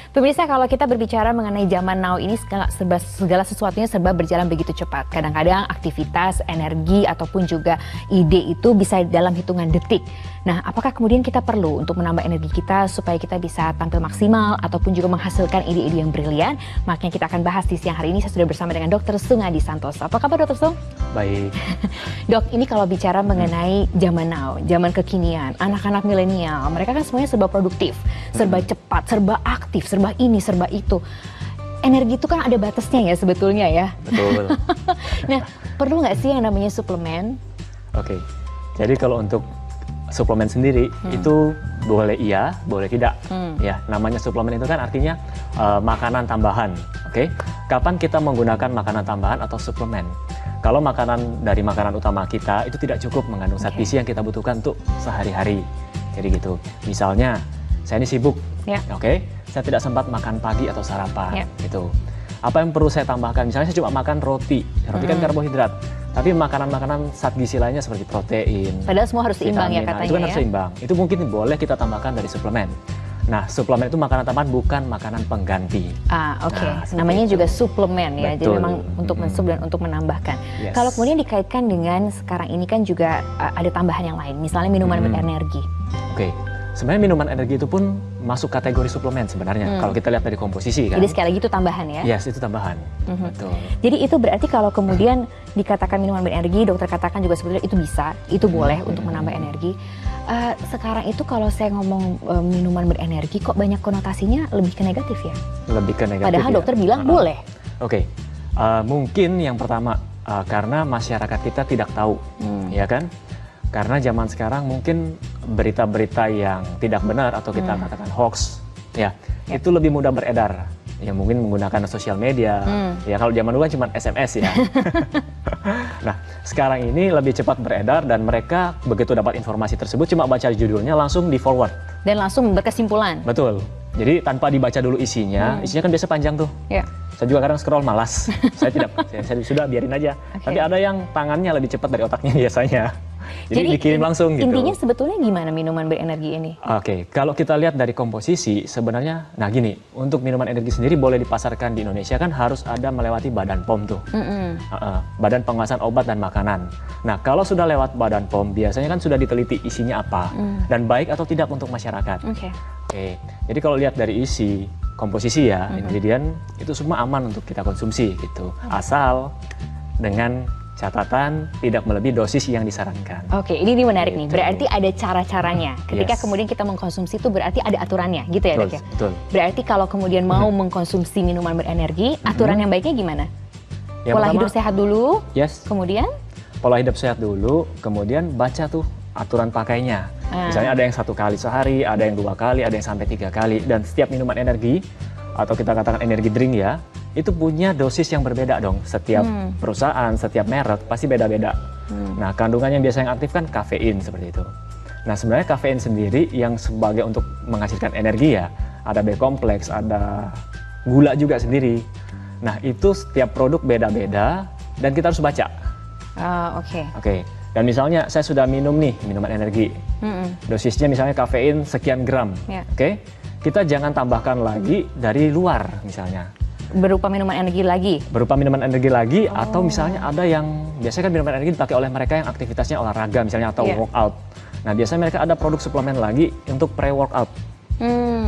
Pemirsa, kalau kita berbicara mengenai zaman now ini segala sesuatunya serba berjalan begitu cepat. Kadang-kadang aktivitas, energi, ataupun juga ide itu bisa dalam hitungan detik. Nah, apakah kemudian kita perlu untuk menambah energi kita supaya kita bisa tampil maksimal ataupun juga menghasilkan ide-ide yang brilian? Makanya kita akan bahas di siang hari ini. Saya sudah bersama dengan Dr. Sungadi Santoso. Apa kabar Dr. Sung? Baik. Dok, ini kalau bicara mengenai zaman now, zaman kekinian, anak-anak milenial, mereka kan semuanya serba produktif, serba cepat, serba aktif, serba ini, serba itu. Energi itu kan ada batasnya ya sebetulnya ya. Betul. Nah, perlu nggak sih yang namanya suplemen? Oke, jadi kalau untuk suplemen sendiri itu boleh iya, boleh tidak. Ya, namanya suplemen itu kan artinya makanan tambahan. Oke, kapan kita menggunakan makanan tambahan atau suplemen? Kalau makanan dari makanan utama kita itu tidak cukup mengandung zat gizi yang kita butuhkan untuk sehari-hari. Jadi gitu. Misalnya, saya ini sibuk, oke, saya tidak sempat makan pagi atau sarapan, gitu. Apa yang perlu saya tambahkan? Misalnya saya cuma makan roti, roti kan karbohidrat. Tapi makanan-makanan zat gizi lainnya seperti protein. Padahal semua harus seimbang ya katanya. Itu kan harus seimbang. Itu mungkin boleh kita tambahkan dari suplemen. Nah, suplemen itu makanan tambahan, bukan makanan pengganti. Oke. Namanya juga suplemen ya. Betul. Jadi memang untuk mensub dan untuk menambahkan. Kalau kemudian dikaitkan dengan sekarang ini kan juga ada tambahan yang lain. Misalnya minuman berenergi. Oke. Sebenarnya minuman energi itu pun masuk kategori suplemen sebenarnya. Kalau kita lihat dari komposisi kan. Jadi sekali lagi itu tambahan ya? Yes, itu tambahan. Betul. Jadi itu berarti kalau kemudian dikatakan minuman berenergi, dokter katakan juga sebetulnya itu bisa, itu boleh untuk menambah energi. Sekarang itu kalau saya ngomong minuman berenergi kok banyak konotasinya lebih ke negatif ya? Lebih ke negatif. Padahal dokter bilang boleh. Oke. Mungkin yang pertama karena masyarakat kita tidak tahu, ya kan? Karena zaman sekarang mungkin berita-berita yang tidak benar atau kita katakan hoax, ya itu lebih mudah beredar. Ya mungkin menggunakan sosial media. Ya kalau zaman dulu kan cuma SMS ya. Nah sekarang ini lebih cepat beredar dan mereka begitu dapat informasi tersebut cuma baca judulnya langsung di forward. Dan langsung berkesimpulan. Betul. Jadi tanpa dibaca dulu isinya, isinya kan biasa panjang tuh. Saya juga kadang scroll malas. saya sudah biarin aja. Tapi ada yang tangannya lebih cepat dari otaknya biasanya. Jadi dikirim langsung gitu. Intinya sebetulnya gimana minuman berenergi ini? Oke, kalau kita lihat dari komposisi sebenarnya, nah gini, untuk minuman energi sendiri boleh dipasarkan di Indonesia kan harus ada melewati Badan POM tuh. Badan Pengawasan Obat dan Makanan. Nah kalau sudah lewat Badan POM biasanya kan sudah diteliti isinya apa dan baik atau tidak untuk masyarakat. Oke, jadi kalau lihat dari isi komposisi ya, ingredient itu semua aman untuk kita konsumsi gitu. Asal dengan catatan tidak melebihi dosis yang disarankan. Oke, ini menarik nih. Berarti ada cara-caranya. Ketika kemudian kita mengkonsumsi itu berarti ada aturannya, gitu ya dok ya? Betul. Berarti kalau kemudian mau mengkonsumsi minuman berenergi, aturan yang baiknya gimana? Pola hidup sehat dulu, kemudian? Pola hidup sehat dulu, kemudian baca tuh aturan pakainya. Misalnya ada yang 1 kali sehari, ada yang 2 kali, ada yang sampai 3 kali. Dan setiap minuman energi, atau kita katakan energi drink ya, itu punya dosis yang berbeda dong. Setiap perusahaan, setiap merek pasti beda-beda. Nah, kandungan yang biasa yang aktif kan kafein seperti itu. Nah, sebenarnya kafein sendiri yang sebagai untuk menghasilkan energi ya, ada B kompleks, ada gula juga sendiri. Nah, itu setiap produk beda-beda dan kita harus baca. Oke. Dan misalnya saya sudah minum nih minuman energi. Dosisnya misalnya kafein sekian gram. Oke. Kita jangan tambahkan lagi dari luar misalnya. Berupa minuman energi lagi? Berupa minuman energi lagi, atau misalnya ada yang, biasanya kan minuman energi dipakai oleh mereka yang aktivitasnya olahraga misalnya atau workout. Nah biasanya mereka ada produk suplemen lagi untuk pre-workout.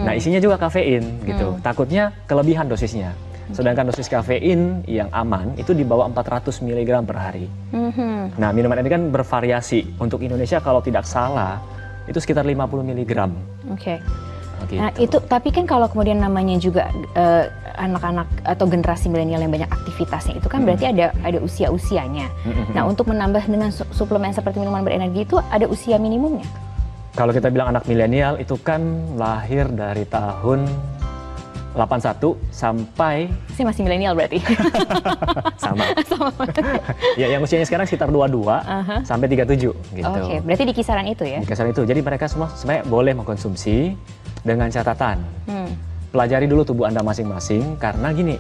Nah isinya juga kafein gitu, takutnya kelebihan dosisnya. Sedangkan dosis kafein yang aman itu di bawah 400 mg per hari. Nah minuman energi kan bervariasi, untuk Indonesia kalau tidak salah itu sekitar 50 mg. Gitu. Nah itu, tapi kan kalau kemudian namanya juga anak-anak atau generasi milenial yang banyak aktivitasnya itu kan berarti ada usia-usianya. Nah untuk menambah dengan suplemen seperti minuman berenergi itu ada usia minimumnya? Kalau kita bilang anak milenial itu kan lahir dari tahun 81 sampai... Saya masih milenial berarti? Sama. Ya, yang usianya sekarang sekitar 22 sampai 37 gitu. Oke, berarti di kisaran itu ya? Di kisaran itu, jadi mereka semua sebenarnya boleh mengkonsumsi dengan catatan. Pelajari dulu tubuh Anda masing-masing, karena gini,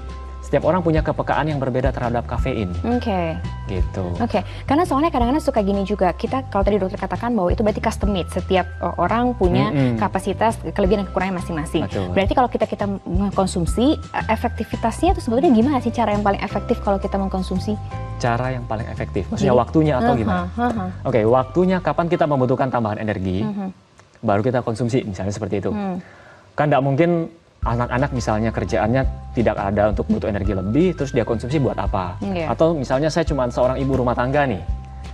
setiap orang punya kepekaan yang berbeda terhadap kafein. Oke. Gitu. Oke. Karena soalnya kadang-kadang suka gini juga. Kita kalau tadi dokter katakan bahwa itu berarti custom made. Setiap orang punya kapasitas, kelebihan dan kekurangan masing-masing. Berarti kalau kita mengkonsumsi, efektivitasnya itu sebetulnya gimana sih cara yang paling efektif kalau kita mengkonsumsi? Cara yang paling efektif, maksudnya waktunya atau gimana? Oke, waktunya kapan kita membutuhkan tambahan energi, baru kita konsumsi, misalnya seperti itu. Kan tidak mungkin anak-anak misalnya kerjaannya tidak ada untuk butuh energi lebih, terus dia konsumsi buat apa? Atau misalnya saya cuma seorang ibu rumah tangga nih.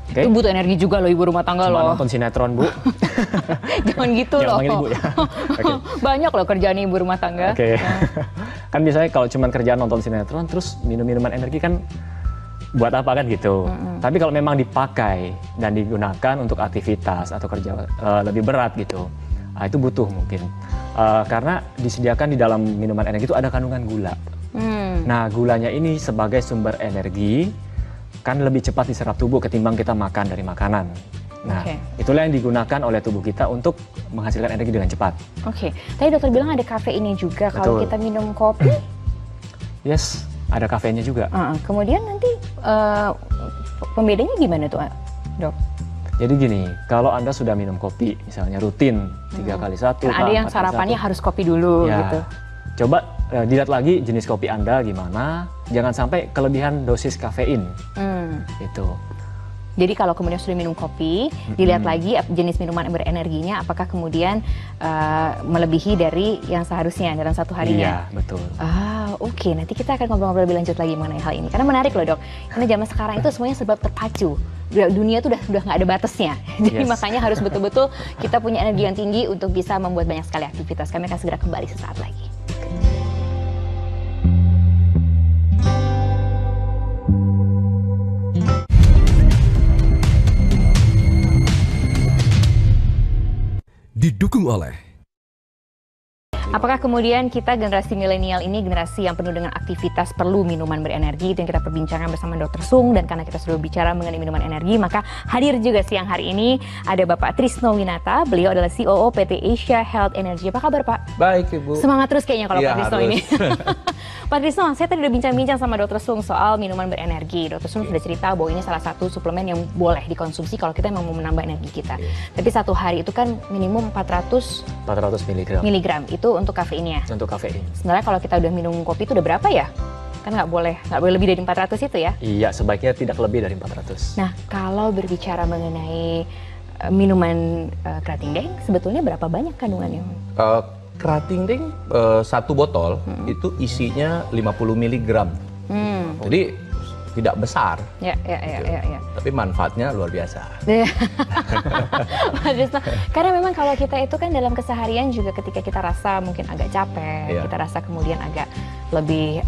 Itu butuh energi juga loh ibu rumah tangga cuma loh. Nonton sinetron, Bu. Jangan gitu loh. Jangan ibu ya. Banyak loh kerjaan ibu rumah tangga. Kan biasanya kalau cuma kerjaan nonton sinetron, terus minum-minuman energi kan buat apa kan gitu. Tapi kalau memang dipakai dan digunakan untuk aktivitas atau kerja lebih berat gitu, itu butuh mungkin. Karena disediakan di dalam minuman energi itu ada kandungan gula. Nah, gulanya ini sebagai sumber energi kan lebih cepat diserap tubuh ketimbang kita makan dari makanan. Nah, itulah yang digunakan oleh tubuh kita untuk menghasilkan energi dengan cepat. Tadi dokter bilang ada kafeinnya juga kalau kita minum kopi. Yes, ada kafeinnya juga. Kemudian nanti pembedanya gimana tuh, Dok? Jadi gini, kalau Anda sudah minum kopi, misalnya rutin 3 kali 1, kan ada yang sarapannya harus kopi dulu gitu. Coba dilihat lagi jenis kopi Anda gimana, jangan sampai kelebihan dosis kafein. Itu. Jadi kalau kemudian sudah minum kopi, dilihat lagi jenis minuman yang berenerginya, apakah kemudian melebihi dari yang seharusnya dalam satu harinya. Iya, betul. Oke. Nanti kita akan ngobrol-ngobrol lebih lanjut lagi mengenai hal ini. Karena menarik loh, Dok. Karena zaman sekarang itu semuanya serba terpacu. Dunia itu udah nggak ada batasnya. Jadi makanya harus betul-betul kita punya energi yang tinggi untuk bisa membuat banyak sekali aktivitas. Kami akan segera kembali sesaat lagi. Didukung oleh Apakah kemudian kita generasi milenial ini generasi yang penuh dengan aktivitas perlu minuman berenergi? Itu yang kita perbincangkan bersama Dr. Sung. Dan karena kita sudah bicara mengenai minuman energi, maka hadir juga siang hari ini ada Bapak Trisno Winata. Beliau adalah COO PT Asia Health Energy. Apa kabar, Pak? Baik, Ibu. Semangat terus kayaknya kalau Pak Trisno harus. ini. Pak Trisno, saya tadi udah bincang-bincang sama Dr. Sung soal minuman berenergi. Dr. Sung sudah cerita bahwa ini salah satu suplemen yang boleh dikonsumsi kalau kita memang mau menambah energi kita. Tapi satu hari itu kan minimum 400 miligram. Itu untuk kafeinnya. Untuk kafein. Sebenarnya kalau kita udah minum kopi itu udah berapa ya? Kan nggak boleh lebih dari 400 itu ya? Iya, sebaiknya tidak lebih dari 400. Nah, kalau berbicara mengenai minuman kerating deng, sebetulnya berapa banyak kandungannya? Kerating deng satu botol itu isinya 50 mg. Jadi tidak besar. Ya. Tapi manfaatnya luar biasa. Karena memang kalau kita itu kan dalam keseharian juga ketika kita rasa mungkin agak capek, kita rasa kemudian agak lebih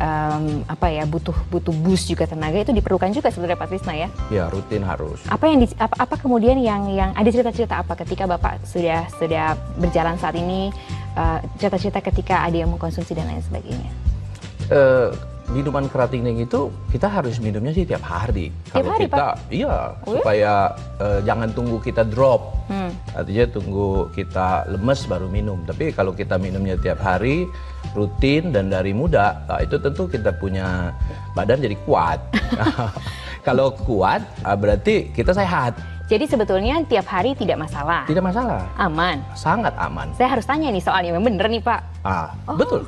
butuh boost juga tenaga, itu diperlukan juga sebenarnya Pak Trisno ya? Ya, rutin harus. Apa kemudian yang ada cerita-cerita apa ketika Bapak sudah berjalan saat ini, cerita-cerita ketika ada yang mengkonsumsi dan lain sebagainya? Minuman kerating deng itu kita harus minumnya sih tiap hari. Tiap hari, Pak? Iya, supaya jangan tunggu kita drop. Artinya tunggu kita lemes baru minum. Tapi kalau kita minumnya tiap hari, rutin dan dari muda, itu tentu kita punya badan jadi kuat. Kalau kuat, berarti kita sehat. Jadi sebetulnya tiap hari tidak masalah? Tidak masalah. Aman? Sangat aman. Saya harus tanya nih soalnya, memang bener nih Pak? Betul.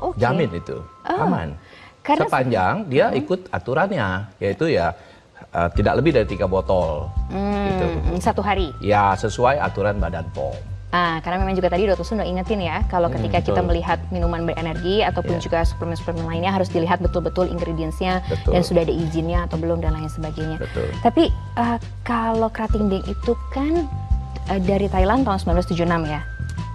Oke. Jamin itu, aman. Karena sepanjang dia ikut aturannya, yaitu tidak lebih dari 3 botol. Gitu. Satu hari? Ya, sesuai aturan Badan POM. Karena memang juga tadi Dr. Sun udah ingetin ya, kalau ketika kita melihat minuman berenergi ataupun juga suplemen-suplemen lainnya harus dilihat betul-betul ingredients-nya dan sudah ada izinnya atau belum dan lain sebagainya. Betul. Tapi kalau kerating deng itu kan dari Thailand tahun 1976 ya?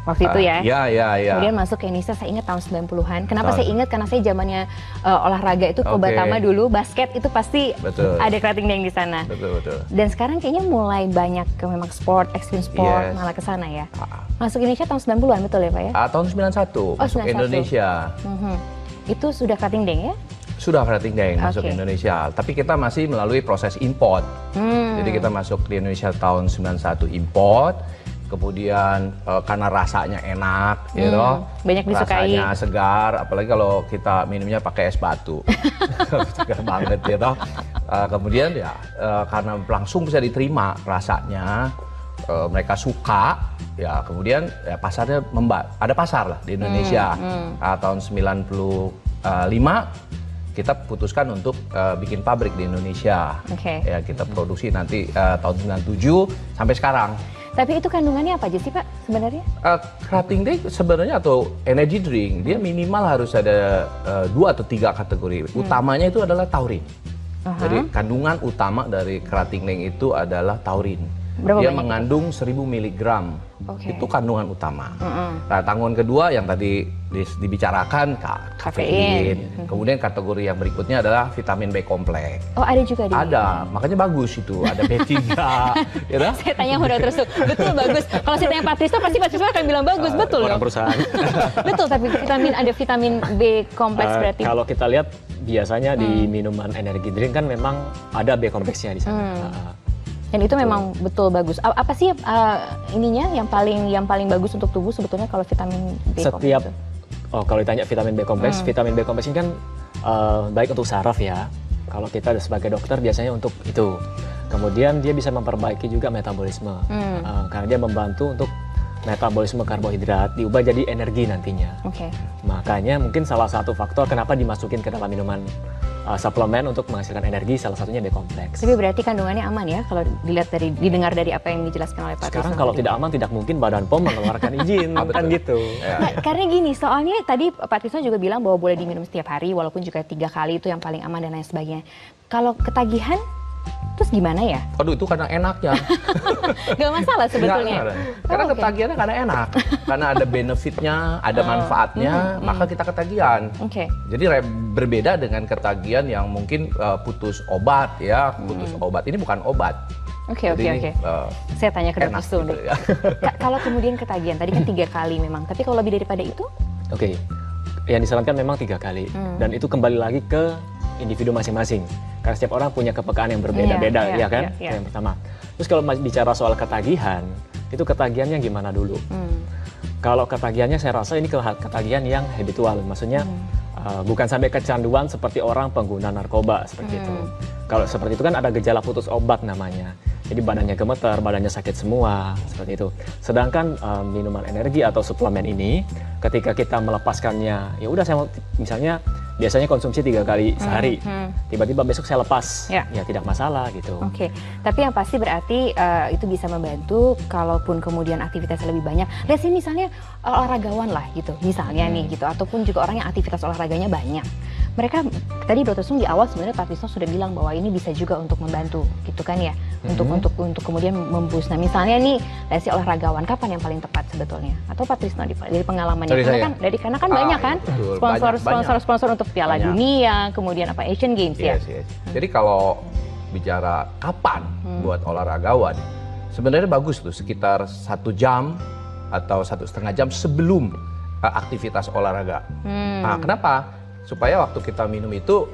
Waktu itu ya? Iya. Kemudian masuk ke Indonesia, saya ingat tahun 90-an. Kenapa saya ingat? Karena saya zamannya olahraga itu Kobatama dulu, basket itu pasti ada kerating deng di sana. Betul. Dan sekarang kayaknya mulai banyak ke memang sport, extreme sport, malah ke sana ya. Masuk Indonesia tahun 90-an, betul ya Pak ya? Tahun 91, masuk 91. Indonesia. Itu sudah kerating deng ya? Sudah kerating deng masuk Indonesia. Tapi kita masih melalui proses import. Jadi kita masuk di Indonesia tahun 91 import. kemudian karena rasanya enak, gitu, banyak disukai. rasanya segar, apalagi kalau kita minumnya pakai es batu, segar banget, gitu. Kemudian ya karena langsung bisa diterima rasanya, mereka suka, ya kemudian ya pasarnya ada pasar lah di Indonesia. Tahun 95 kita putuskan untuk bikin pabrik di Indonesia. Ya kita produksi nanti tahun 97 sampai sekarang. Tapi itu kandungannya apa aja sih Pak sebenarnya? Krating Drink sebenarnya atau energy drink dia minimal harus ada 2 atau 3 kategori. Utamanya itu adalah taurin. Jadi kandungan utama dari Krating Drink itu adalah taurin. Berapa dia banyak mengandung 1000 mg. Itu kandungan utama. Nah, kandungan kedua yang tadi dibicarakan kafein. Kemudian kategori yang berikutnya adalah vitamin B kompleks. Oh, ada juga di Ada, makanya bagus itu. Ada B3, ya. Saya tanya udah terus tuh. Betul bagus. Kalau saya tanya Patristo pasti Patristo akan bilang bagus, betul orang dong. perusahaan. Betul, tapi ada vitamin B kompleks berarti. Kalau kita lihat biasanya di minuman energi drink kan memang ada B kompleksnya di sana. Dan itu memang betul bagus. Apa sih ininya yang paling bagus untuk tubuh sebetulnya kalau vitamin B kompleks? Kalau ditanya vitamin B kompleks, vitamin B kompleks ini kan baik untuk saraf ya. Kalau kita sebagai dokter biasanya untuk itu. Kemudian dia bisa memperbaiki juga metabolisme, karena dia membantu untuk metabolisme karbohidrat diubah jadi energi nantinya. Makanya mungkin salah satu faktor kenapa dimasukin ke dalam minuman suplemen untuk menghasilkan energi, salah satunya B kompleks. Tapi berarti kandungannya aman ya kalau didengar dari apa yang dijelaskan oleh Pak. Sekarang kalau tidak aman tidak mungkin Badan POM mengeluarkan izin, kan gitu. Nah, karena gini, soalnya tadi Pak Trisno juga bilang bahwa boleh diminum setiap hari, walaupun juga 3 kali itu yang paling aman dan lain sebagainya. Kalau ketagihan, terus gimana ya? Aduh, itu karena enaknya. Gak masalah sebetulnya. Karena ketagihannya karena enak, karena ada benefitnya, ada manfaatnya, maka kita ketagihan. Jadi berbeda dengan ketagihan yang mungkin putus obat ya, putus obat ini bukan obat. Oke. Saya tanya ke dokter Stu. Gitu, ya. Kalau kemudian ketagihan, tadi kan 3 kali memang, tapi kalau lebih daripada itu? Yang disarankan memang 3 kali, dan itu kembali lagi ke individu masing-masing. Karena setiap orang punya kepekaan yang berbeda-beda, ya kan? Yang pertama. Terus kalau bicara soal ketagihan, itu ketagihannya gimana dulu? Kalau ketagihannya saya rasa ini ketagihan yang habitual, maksudnya bukan sampai kecanduan seperti orang pengguna narkoba seperti itu. Kalau seperti itu kan ada gejala putus obat namanya. Jadi badannya gemeter, badannya sakit semua, seperti itu. Sedangkan minuman energi atau suplemen ini, ketika kita melepaskannya, ya udah saya misalnya biasanya konsumsi 3 kali sehari, tiba-tiba besok saya lepas, ya tidak masalah gitu. Tapi yang pasti berarti itu bisa membantu kalaupun kemudian aktivitas lebih banyak. Lihat sih misalnya olahragawan lah gitu, misalnya nih gitu, ataupun juga orang yang aktivitas olahraganya banyak. Mereka tadi Dr. Sung di awal sebenarnya Pak Trisno sudah bilang bahwa ini bisa juga untuk membantu gitu kan ya, untuk kemudian memboost. Nah misalnya nih dari si olahragawan kapan yang paling tepat sebetulnya? Atau Pak Trisno dari pengalamannya? Karena kan banyak kan sponsor untuk Piala Dunia, kemudian apa Asian Games ya. Jadi kalau bicara kapan buat olahragawan, sebenarnya bagus tuh sekitar 1 jam atau 1,5 jam sebelum aktivitas olahraga. Nah, kenapa? Supaya waktu kita minum itu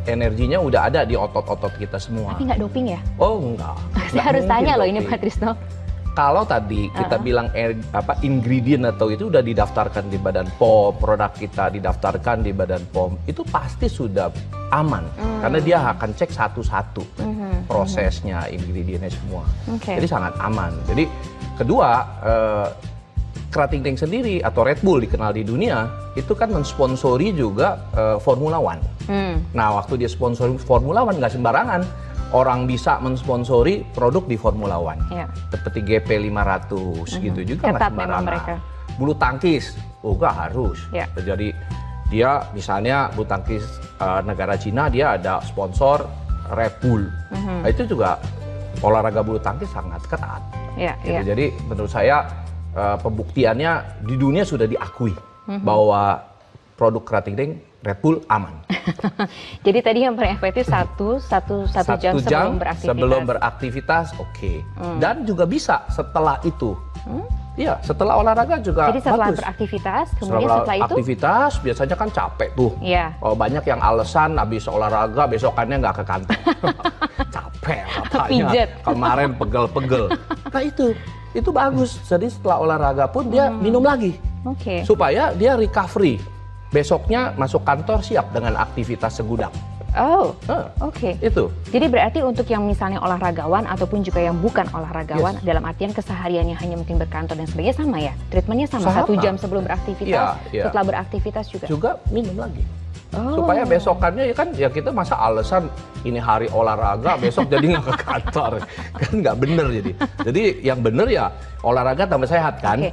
energinya udah ada di otot-otot kita semua. Tapi nggak doping ya? Oh enggak. Saya harus tanya loh ini Pak Trisno. Kalau tadi kita bilang ingredient atau itu udah didaftarkan di Badan POM, produk kita didaftarkan di Badan POM, itu pasti sudah aman. Karena dia akan cek satu-satu prosesnya, ingredientnya semua. Jadi sangat aman. Jadi kedua, Krating Drink sendiri atau Red Bull dikenal di dunia itu kan mensponsori juga Formula One. Nah waktu dia sponsori Formula One nggak sembarangan orang bisa mensponsori produk di Formula One. Seperti GP 500 gitu juga nggak sembarangan. Bulu tangkis, nggak harus. Jadi dia misalnya bulu tangkis negara Cina dia ada sponsor Red Bull. Nah, itu juga olahraga bulu tangkis sangat ketat. Jadi menurut saya pembuktiannya di dunia sudah diakui bahwa produk Krating Drink Red Bull aman. Jadi tadi yang paling efektif satu jam sebelum beraktivitas. Dan juga bisa setelah itu. Iya, setelah olahraga juga jadi setelah bagus. Beraktivitas, kemudian setelah itu? Aktivitas biasanya kan capek tuh. Banyak yang alasan habis olahraga besokannya nggak ke kantor. Capek apanya, kemarin pegel-pegel. Nah itu, itu bagus. Jadi setelah olahraga pun dia minum lagi. Oke. Supaya dia recovery. Besoknya masuk kantor siap dengan aktivitas segudang. Oh, oke. Itu. Jadi berarti untuk yang misalnya olahragawan ataupun juga yang bukan olahragawan, dalam artian kesehariannya hanya mungkin berkantor dan sebagainya sama ya? Treatmentnya sama, 1 jam sebelum beraktivitas, setelah beraktivitas juga? Juga minum lagi. Supaya besokannya ya kita masa alasan ini hari olahraga besok jadi nggak ke kantor. Kan nggak bener jadi. Jadi yang bener ya olahraga tambah sehat kan. Oke.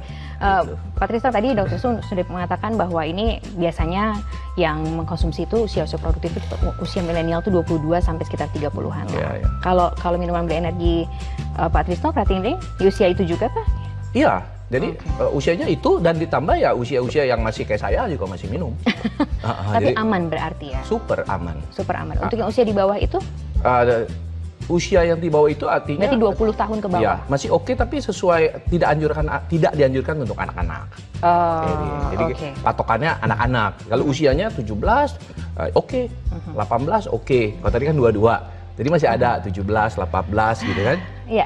Pak Trisno, tadi Dr. Sun sudah mengatakan bahwa ini biasanya yang mengkonsumsi itu usia produktif itu usia milenial itu 22 sampai sekitar 30-an. Iya. Kalau minuman berenergi Pak Trisno, Krating Daeng di usia itu juga Pak? Iya. Jadi usianya itu dan ditambah ya usia-usia yang masih kayak saya juga masih minum. Tapi aman berarti ya? Super aman. Super aman. Untuk yang usia di bawah itu? Usia yang di bawah itu artinya berarti 20 tahun ke bawah? Ya, masih oke tapi sesuai tidak dianjurkan untuk anak-anak. Jadi patokannya anak-anak. Kalau usianya 17 oke, 18 oke. Kalau tadi kan 22. Jadi masih ada 17, 18 gitu kan? Iya.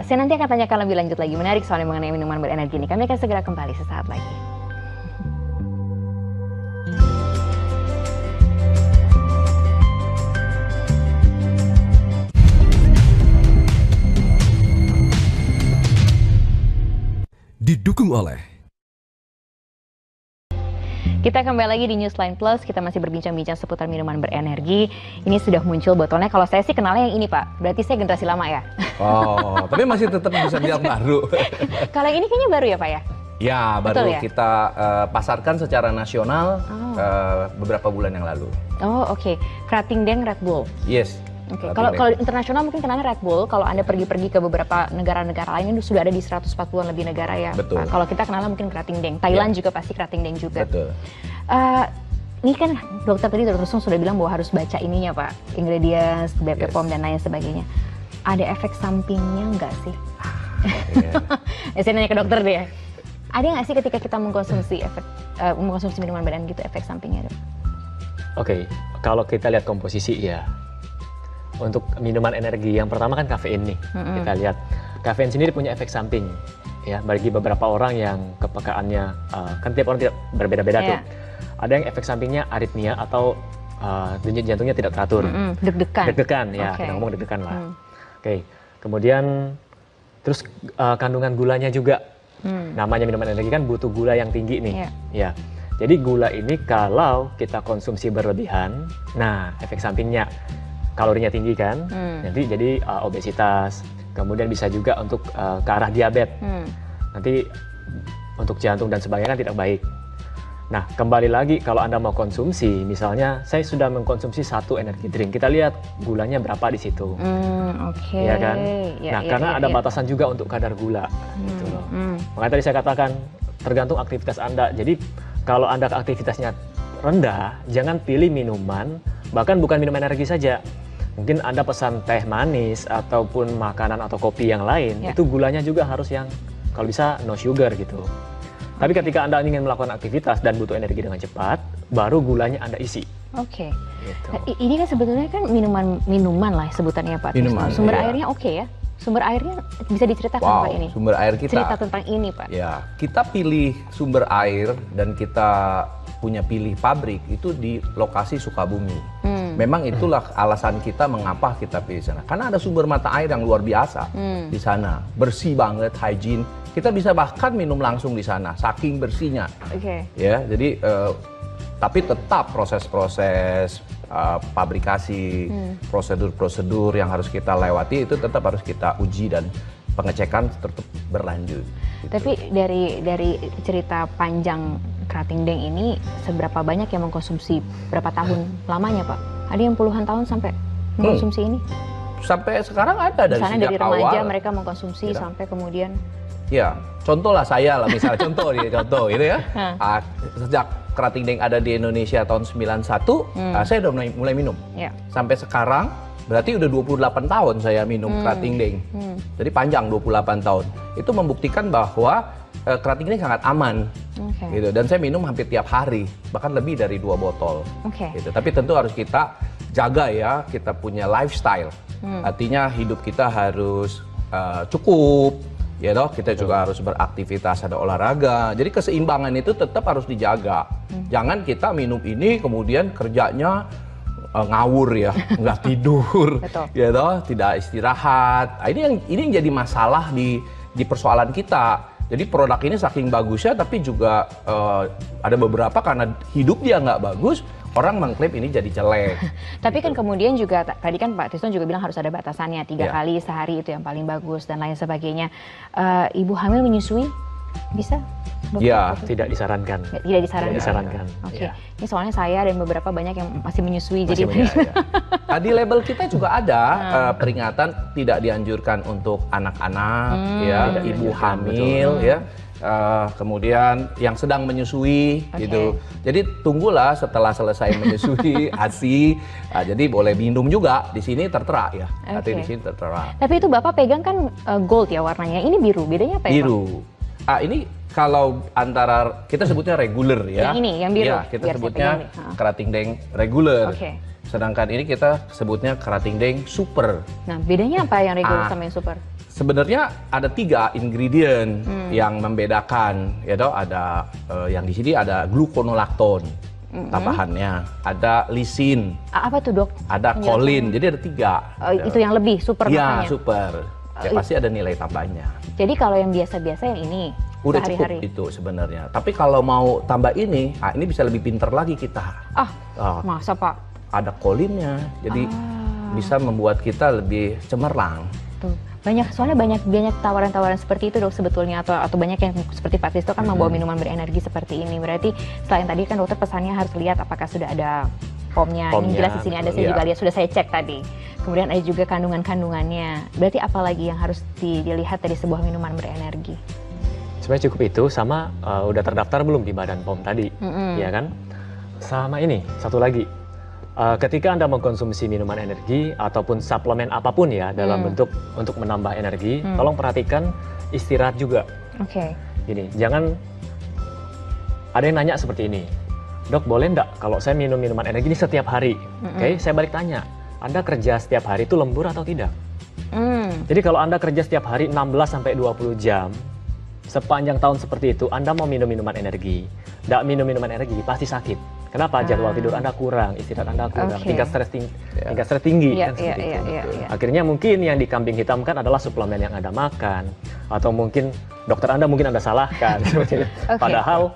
Saya nanti akan tanyakan lebih lanjut lagi. Menarik soalnya mengenai minuman berenergi ini. Kami akan segera kembali sesaat lagi. Didukung oleh kita kembali lagi di Newsline Plus, kita masih berbincang-bincang seputar minuman berenergi. Ini sudah muncul botolnya, kalau saya sih kenalnya yang ini Pak, berarti saya generasi lama ya? Oh, tapi masih tetap bisa bilang baru. Kalau ini kayaknya baru ya Pak ya? Ya, baru ya? kita pasarkan secara nasional beberapa bulan yang lalu. Oh oke. Krating Daeng Red Bull? Yes. Oke. Kalau internasional mungkin kenalnya Red Bull, kalau Anda pergi-pergi ke beberapa negara-negara lain itu sudah ada di 140-an lebih negara ya. Betul. Kalau kita kenalnya mungkin Krating Daeng, Thailand juga pasti Krating Daeng juga. Betul. Ini kan dokter Sung sudah bilang bahwa harus baca ininya Pak, ingredients, BPOM dan lain sebagainya. Ada efek sampingnya nggak sih? Saya nanya ke dokter deh. Ada nggak sih ketika kita mengkonsumsi minuman berenergi gitu efek sampingnya? Oke, kalau kita lihat komposisi ya. Untuk minuman energi yang pertama kan kafein nih. Kita lihat kafein sendiri punya efek samping ya bagi beberapa orang yang kepekaannya kan tiap orang tidak berbeda-beda tuh. Ada yang efek sampingnya aritmia atau denyut jantungnya tidak teratur. Deg-degan ya, kita ngomong deg-degan lah. Oke. Kemudian terus kandungan gulanya juga. Namanya minuman energi kan butuh gula yang tinggi nih. Ya. Jadi gula ini kalau kita konsumsi berlebihan, nah efek sampingnya kalorinya tinggi kan, nanti jadi obesitas, kemudian bisa juga untuk ke arah diabetes, nanti untuk jantung dan sebagainya kan tidak baik. Nah kembali lagi kalau Anda mau konsumsi, misalnya saya sudah mengkonsumsi 1 energi drink, kita lihat gulanya berapa di situ, ya kan? Nah karena ada batasan juga untuk kadar gula, gitu loh. Makanya tadi saya katakan tergantung aktivitas Anda. Jadi kalau Anda aktivitasnya rendah, jangan pilih minuman, bahkan bukan minuman energi saja. Mungkin Anda pesan teh manis ataupun makanan atau kopi yang lain, itu gulanya juga harus yang kalau bisa no sugar gitu. Tapi ketika Anda ingin melakukan aktivitas dan butuh energi dengan cepat, baru gulanya Anda isi. Oke. Gitu. Ini kan sebetulnya kan minuman lah sebutannya Pak. Sumber airnya oke ya? Sumber airnya bisa diceritakan Pak ini? Sumber air kita. Cerita tentang ini Pak. Ya, kita pilih sumber air dan kita punya pilih pabrik itu di lokasi Sukabumi. Memang itulah alasan kita mengapa kita pilih sana. Karena ada sumber mata air yang luar biasa di sana. Bersih banget, hygiene. Kita bisa bahkan minum langsung di sana, saking bersihnya. Ya, jadi tapi tetap proses-proses pabrikasi, prosedur-prosedur yang harus kita lewati itu tetap harus kita uji dan pengecekan tetap berlanjut. Gitu. Tapi dari cerita panjang Krating Daeng ini, seberapa banyak yang mengkonsumsi, berapa tahun lamanya Pak? Ada yang puluhan tahun sampai mengkonsumsi ini? Sampai sekarang ada dari misalnya sejak dari remaja awal. mereka mengkonsumsi sampai kemudian. Ya, contoh lah saya lah misalnya contoh gitu ya. Sejak Krating Daeng ada di Indonesia tahun 91, saya udah mulai minum. Sampai sekarang berarti udah 28 tahun saya minum Krating Daeng. Jadi panjang 28 tahun. Itu membuktikan bahwa Krating Daeng sangat aman. Gitu. Dan saya minum hampir tiap hari, bahkan lebih dari 2 botol. Gitu. Tapi tentu harus kita jaga ya, kita punya lifestyle. Artinya hidup kita harus cukup, ya toh kita juga harus beraktivitas, ada olahraga. Jadi keseimbangan itu tetap harus dijaga. Jangan kita minum ini kemudian kerjanya ngawur ya, nggak tidur, ya toh, tidak istirahat. Nah, ini yang jadi masalah di persoalan kita. Jadi produk ini saking bagusnya, tapi juga ada beberapa karena hidup dia nggak bagus, orang mengklaim ini jadi jelek. Tapi kan kemudian juga tadi kan Pak Triston juga bilang harus ada batasannya 3 kali sehari itu yang paling bagus dan lain sebagainya. Ibu hamil menyusui bisa? Ya, tidak disarankan. Tidak disarankan. Oke. Ini soalnya saya dan beberapa banyak yang masih menyusui. Jadi di label kita juga ada peringatan tidak dianjurkan untuk anak-anak, ya, ibu hamil, ya. Kemudian yang sedang menyusui gitu. Jadi tunggulah setelah selesai menyusui ASI. Jadi boleh minum juga di sini tertera ya. Nanti di sini tertera. Tapi itu Bapak pegang kan gold ya warnanya. Ini biru. Bedanya apa ya? Biru. Ini kalau antara kita sebutnya reguler ya. Yang ini yang biru. Ya, kita sebutnya kerating deng reguler. Sedangkan ini kita sebutnya kerating deng super. Nah, bedanya apa yang reguler sama yang super? Sebenarnya ada 3 ingredient yang membedakan, ya toh, ada yang di sini ada gluconolactone tambahannya, ada lisin. Apa tuh, Dok? Ada kolin. Jadi ada 3. Itu yang lebih super makanya. Ya, super. Ya pasti ada nilai tambahnya. Jadi kalau yang biasa-biasa yang ini udah cukup itu sebenarnya. Tapi kalau mau tambah ini bisa lebih pinter lagi kita. Masa Pak? Ada kolinnya, jadi bisa membuat kita lebih cemerlang. Tuh. Soalnya banyak tawaran-tawaran seperti itu, Dok, sebetulnya, atau banyak yang seperti Pak Triston kan membawa minuman berenergi seperti ini. Berarti selain tadi kan dokter pesannya harus lihat apakah sudah ada pomnya. Ini jelas di sini ada, saya juga lihat, sudah saya cek tadi. Kemudian ada juga kandungan-kandungannya. Berarti apa lagi yang harus dilihat dari sebuah minuman berenergi? Sebenarnya cukup itu, sama udah terdaftar belum di Badan POM tadi, ya kan? Sama ini, satu lagi. Ketika Anda mengkonsumsi minuman energi ataupun suplemen apapun ya dalam bentuk untuk menambah energi, tolong perhatikan istirahat juga. Gini, jangan ada yang nanya seperti ini, Dok, boleh nggak kalau saya minum minuman energi ini setiap hari? Oke, saya balik tanya, Anda kerja setiap hari itu lembur atau tidak? Jadi kalau Anda kerja setiap hari 16-20 jam, sepanjang tahun seperti itu, Anda mau minum minuman energi, nggak minum minuman energi, pasti sakit. Kenapa? Jadwal tidur Anda kurang, istirahat Anda kurang, tingkat stres tinggi, kan seperti itu. Akhirnya mungkin yang dikambing hitamkan adalah suplemen yang Anda makan, atau mungkin dokter Anda mungkin Anda salahkan. Padahal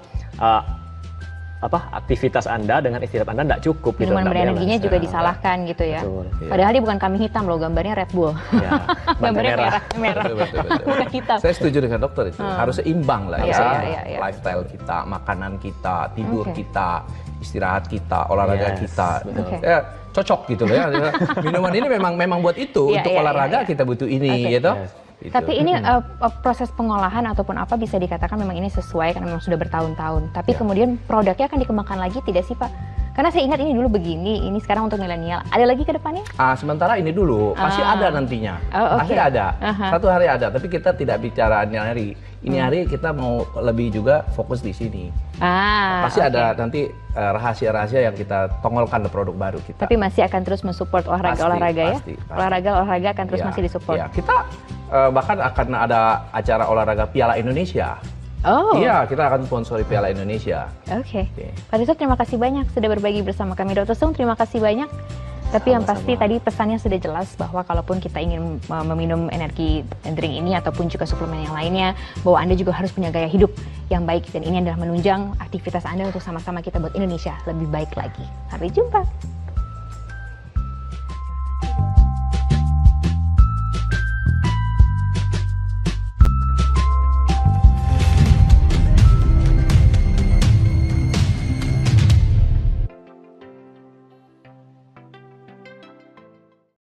aktivitas Anda dengan istirahat Anda tidak cukup. Minuman berenerginya juga disalahkan gitu ya. Padahal dia bukan kambing hitam loh, gambarnya Red Bull. Gambarnya merah. Bukan hitam. Saya setuju dengan dokter itu. Harus seimbang lah ya. Lifestyle kita, makanan kita, tidur kita, istirahat kita, olahraga kita. Ya, cocok gitu loh ya. Minuman ini memang buat itu. Untuk olahraga kita butuh ini gitu. Gitu. Tapi ini proses pengolahan ataupun apa bisa dikatakan memang ini sesuai karena memang sudah bertahun-tahun. Tapi kemudian produknya akan dikembangkan lagi tidak sih Pak? Karena saya ingat ini dulu begini, ini sekarang untuk milenial. Ada lagi ke depannya? Sementara ini dulu, pasti ada nantinya. Pasti ada. Satu hari ada, tapi kita tidak bicara hari. Ini hari kita mau lebih juga fokus di sini. Pasti ada nanti rahasia-rahasia yang kita tongolkan di produk baru kita. Tapi masih akan terus mensupport olahraga ya? Pasti. Olahraga akan terus masih disupport? Ya, kita bahkan akan ada acara olahraga Piala Indonesia. Iya, kita akan sponsori Piala Indonesia. Oke. Pak Triston, terima kasih banyak sudah berbagi bersama kami. Dr. Sung, terima kasih banyak. Tapi yang pasti tadi pesannya sudah jelas bahwa kalaupun kita ingin meminum energi drink ini ataupun juga suplemen yang lainnya, bahwa Anda juga harus punya gaya hidup yang baik. Dan ini adalah menunjang aktivitas Anda untuk sama-sama kita buat Indonesia lebih baik lagi. Sampai jumpa.